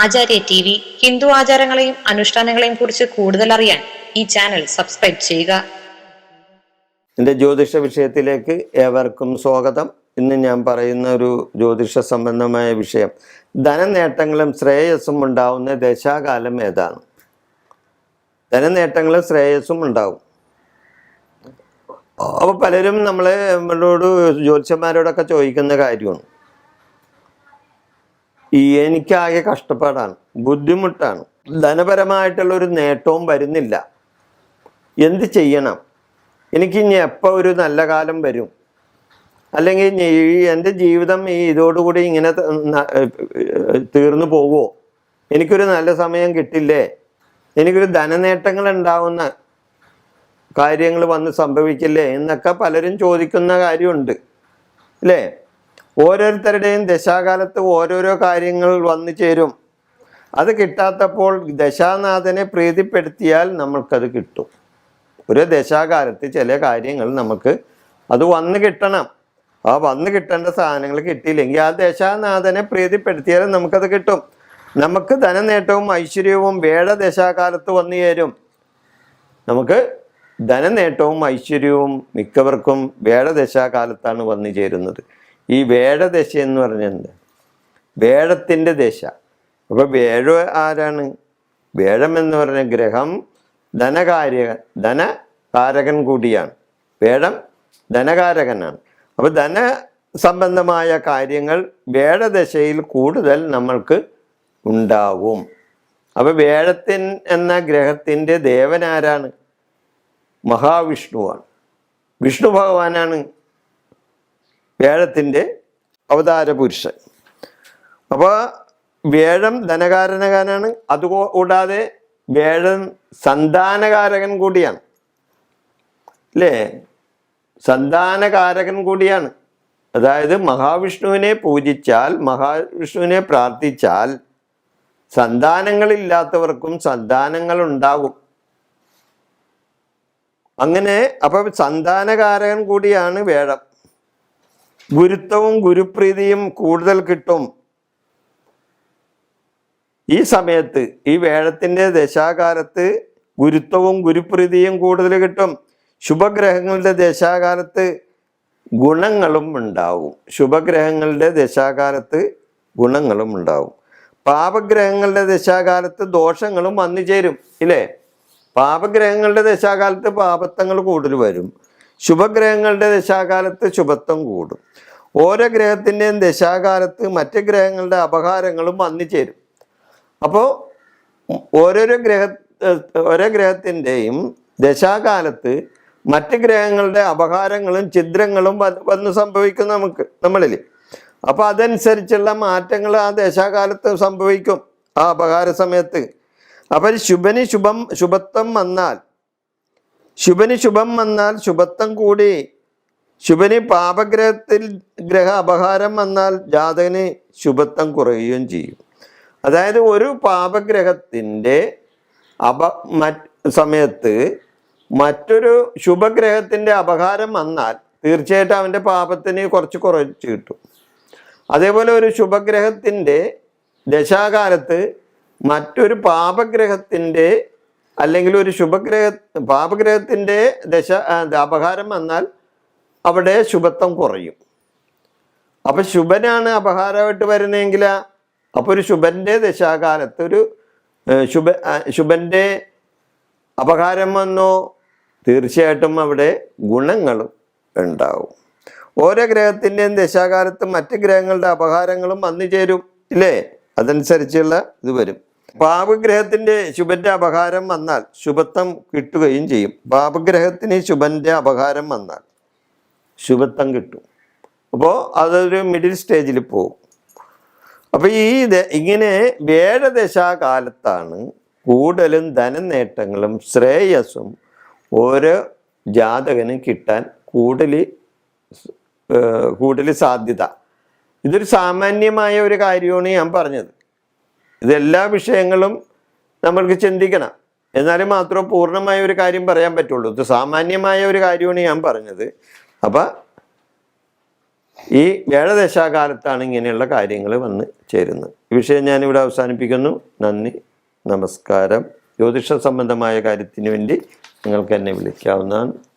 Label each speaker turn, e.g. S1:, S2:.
S1: ആചാര്യ TV Hindu ആചാരങ്ങളെയും അനുഷ്ഠാനങ്ങളെയും കുറിച്ച് കൂടുതൽ അറിയാൻ ഈ ചാനൽ സബ്സ്ക്രൈബ് ചെയ്യുക.
S2: എൻ്റെ ജ്യോതിഷ വിഷയത്തിലേക്ക് ഏവർക്കും സ്വാഗതം. ഇന്ന് ഞാൻ പറയുന്ന ഒരു ജ്യോതിഷ സംബന്ധമായ വിഷയം, ധനനേട്ടങ്ങളും ശ്രേയസ്സും ഉണ്ടാവുന്ന ദശാകാലം ഏതാണ്? ധനനേട്ടങ്ങളും ശ്രേയസ്സും ഉണ്ടാവും. അപ്പോൾ പലരും നമ്മളോട് ജ്യോതിഷന്മാരോടൊക്കെ ചോദിക്കുന്ന കാര്യമാണ്, എനിക്കാകെ കഷ്ടപ്പാടാണ്, ബുദ്ധിമുട്ടാണ്, ധനപരമായിട്ടുള്ളൊരു നേട്ടവും വരുന്നില്ല, എന്ത് ചെയ്യണം? എനിക്ക് ഇനി എപ്പോൾ ഒരു നല്ല കാലം വരും? അല്ലെങ്കിൽ എൻ്റെ ജീവിതം ഇതോടുകൂടി ഇങ്ങനെ തീർന്നു പോവുമോ? എനിക്കൊരു നല്ല സമയം കിട്ടില്ലേ? എനിക്കൊരു ധനനേട്ടങ്ങൾ ഉണ്ടാവുന്ന കാര്യങ്ങൾ വന്ന് സംഭവിക്കില്ലേ എന്നൊക്കെ പലരും ചോദിക്കുന്ന കാര്യമുണ്ട്, അല്ലേ? ഓരോരുത്തരുടെയും ദശാകാലത്ത് ഓരോരോ കാര്യങ്ങൾ വന്നു ചേരും. അത് കിട്ടാത്തപ്പോൾ ദശാനാഥനെ പ്രീതിപ്പെടുത്തിയാൽ നമ്മൾക്കത് കിട്ടും. ഒരു ദശാകാലത്ത് ചില കാര്യങ്ങൾ നമുക്ക് അത് വന്നു കിട്ടണം. ആ വന്നു കിട്ടേണ്ട സാധനങ്ങൾ കിട്ടിയില്ലെങ്കിൽ ആ ദശാനാഥനെ പ്രീതിപ്പെടുത്തിയാൽ നമുക്കത് കിട്ടും. നമുക്ക് ധനനേട്ടവും ഐശ്വര്യവും വേഴദശാകാലത്ത് വന്നു ചേരും. നമുക്ക് ധനനേട്ടവും ഐശ്വര്യവും മിക്കവർക്കും വേഴദശാകാലത്താണ് വന്നു ചേരുന്നത്. ഈ വേഴദശ എന്ന് പറഞ്ഞത് വേഴത്തിൻ്റെ ദശ. അപ്പോൾ വേഴം ആരാണ്? വേഴം എന്ന് പറഞ്ഞ ഗ്രഹം ധനകാരകൻ കൂടിയാണ്. വേഴം ധനകാരകനാണ്. അപ്പോൾ ധന സംബന്ധമായ കാര്യങ്ങൾ വേഴദശയിൽ കൂടുതൽ നമ്മൾക്ക് ഉണ്ടാവും. അപ്പോൾ വേഴത്തിൻ എന്ന ഗ്രഹത്തിൻ്റെ ദേവനാരാണ്? മഹാവിഷ്ണുവാണ്. വിഷ്ണു ഭഗവാനാണ് വേഴത്തിൻ്റെ അവതാര പുരുഷൻ. അപ്പോൾ വേഴം ധനകാരകനാണ്. അതുകൂടാതെ വേഴം സന്താനകാരകൻ കൂടിയാണ്, അല്ലേ? സന്താനകാരകൻ കൂടിയാണ്. അതായത് മഹാവിഷ്ണുവിനെ പൂജിച്ചാൽ, മഹാവിഷ്ണുവിനെ പ്രാർത്ഥിച്ചാൽ സന്താനങ്ങളില്ലാത്തവർക്കും സന്താനങ്ങൾ ഉണ്ടാകും. അങ്ങനെ അപ്പം സന്താനകാരകൻ കൂടിയാണ് വേഴം. ഗുരുത്വവും ഗുരുപ്രീതിയും കൂടുതൽ കിട്ടും ഈ സമയത്ത്. ഈ വേഴത്തിൻ്റെ ദശാകാലത്ത് ഗുരുത്വവും ഗുരുപ്രീതിയും കൂടുതൽ കിട്ടും. ശുഭഗ്രഹങ്ങളുടെ ദശാകാലത്ത് ഗുണങ്ങളും ഉണ്ടാവും. ശുഭഗ്രഹങ്ങളുടെ ദശാകാലത്ത് ഗുണങ്ങളും ഉണ്ടാവും. പാപഗ്രഹങ്ങളുടെ ദശാകാലത്ത് ദോഷങ്ങളും വന്നു ചേരും, ഇല്ലേ? പാപഗ്രഹങ്ങളുടെ ദശാകാലത്ത് പാപത്വങ്ങൾ കൂടുതൽ വരും. ശുഭഗ്രഹങ്ങളുടെ ദശാകാലത്ത് ശുഭത്വം കൂടും. ഓരോ ഗ്രഹത്തിൻ്റെയും ദശാകാലത്ത് മറ്റ് ഗ്രഹങ്ങളുടെ അപകാരങ്ങളും വന്നു ചേരും. അപ്പോൾ ഓരോ ഗ്രഹത്തിൻ്റെയും ദശാകാലത്ത് മറ്റ് ഗ്രഹങ്ങളുടെ അപകാരങ്ങളും ഛിദ്രങ്ങളും വന്ന് സംഭവിക്കും നമ്മളിൽ. അപ്പോൾ അതനുസരിച്ചുള്ള മാറ്റങ്ങൾ ആ ദശാകാലത്ത് സംഭവിക്കും, ആ അപകാര സമയത്ത്. അപ്പം ശുഭത്വം വന്നാൽ ശുഭത്വം കൂടി. ശുഭന് പാപഗ്രഹത്തിൽ ഗ്രഹ അപഹാരം വന്നാൽ ജാതകന് ശുഭത്വം കുറയുകയും ചെയ്യും. അതായത് ഒരു പാപഗ്രഹത്തിൻ്റെ സമയത്ത് മറ്റൊരു ശുഭഗ്രഹത്തിൻ്റെ അപഹാരം വന്നാൽ തീർച്ചയായിട്ടും അവൻ്റെ പാപത്തിന് കുറച്ച് കിട്ടും. അതേപോലെ ഒരു ശുഭഗ്രഹത്തിൻ്റെ ദശാകാലത്ത് മറ്റൊരു പാപഗ്രഹത്തിൻ്റെ അല്ലെങ്കിൽ ഒരു പാപഗ്രഹത്തിൻ്റെ അപഹാരം വന്നാൽ അവിടെ ശുഭത്വം കുറയും. അപ്പം ശുഭനാണ് അപഹാരമായിട്ട് വരുന്നതെങ്കിൽ അപ്പോൾ ഒരു ശുഭൻ്റെ ദശാകാലത്ത് ഒരു ശുഭൻ്റെ അപഹാരം വന്നോ തീർച്ചയായിട്ടും അവിടെ ഗുണങ്ങളും ഉണ്ടാവും. ഓരോ ഗ്രഹത്തിൻ്റെയും ദശാകാലത്ത് മറ്റ് ഗ്രഹങ്ങളുടെ അപഹാരങ്ങളും വന്നു ചേരും, ഇല്ലേ? അതനുസരിച്ചുള്ള ഇത് വരും. പാപഗ്രഹത്തിൻ്റെ ശുഭൻ്റെ അപഹാരം വന്നാൽ ശുഭത്വം കിട്ടുകയും ചെയ്യും. പാപഗ്രഹത്തിന് ശുഭൻ്റെ അപഹാരം വന്നാൽ ശുഭത്വം കിട്ടും. അപ്പോൾ അതൊരു മിഡിൽ സ്റ്റേജിൽ പോകും. അപ്പോൾ ഇങ്ങനെ വേഴദശാകാലത്താണ് കൂടുതലും ധനനേട്ടങ്ങളും ശ്രേയസ്സും ഓരോ ജാതകനും കിട്ടാൻ കൂടുതൽ സാധ്യത. ഇതൊരു സാമാന്യമായ ഒരു കാര്യമാണ് ഞാൻ പറഞ്ഞത്. ഇതെല്ലാ വിഷയങ്ങളും നമ്മൾക്ക് ചിന്തിക്കണം, എന്നാലും മാത്രമേ പൂർണ്ണമായ ഒരു കാര്യം പറയാൻ പറ്റുള്ളൂ. ഇത് സാമാന്യമായ ഒരു കാര്യമാണ് ഞാൻ പറഞ്ഞത്. അപ്പം ഈ വ്യാഴദശാകാലത്താണ് ഇങ്ങനെയുള്ള കാര്യങ്ങൾ വന്ന് ചേരുന്നത്. ഈ വിഷയം ഞാനിവിടെ അവസാനിപ്പിക്കുന്നു. നന്ദി, നമസ്കാരം. ജ്യോതിഷ സംബന്ധമായ കാര്യത്തിന് വേണ്ടി നിങ്ങൾക്ക് എന്നെ വിളിക്കാവുന്നതാണ്.